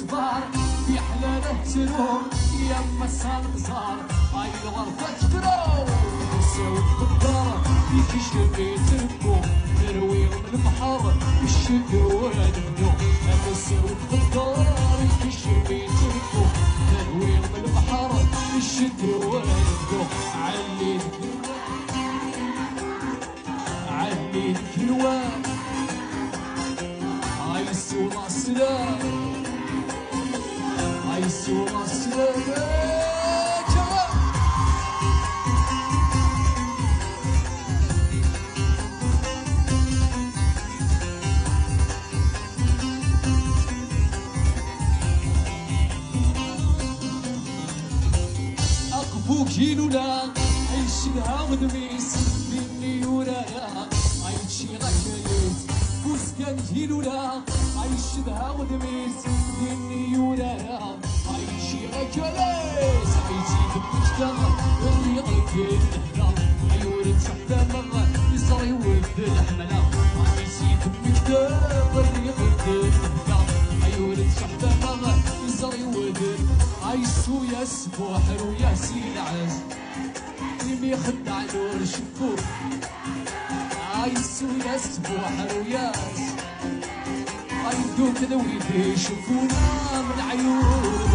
صبار في حلاله تروم يما الصار هاي الغرفة تكروم نساوي في الدار يكشف يتركو نرويهم البحر الشد ونبنو نساوي في الدار يكشف يتركو نرويهم البحر الشد ونبنو عليت الوان هاي السوما السلام هاي السوما السلام أقفوك جيلولا عيشها ودميس مني ورايا عيشي غكليت فوسكان جيلولا عيشها ودميس مني ورايا عيشي غكليت عيشي بالمجتمع اللي غيكين الهلا عيورد تحت مرة يصري ولد الحملة عيشي بالمجتمع اللي غيكين الهلا عيورد تحت مرة يصري ولد عيسو يا سبوحر ويا سيل عز يمي خدع نور شفوف عيسو يا سبوحر ويا عيدو كذا ويدي يشوفونا من عيون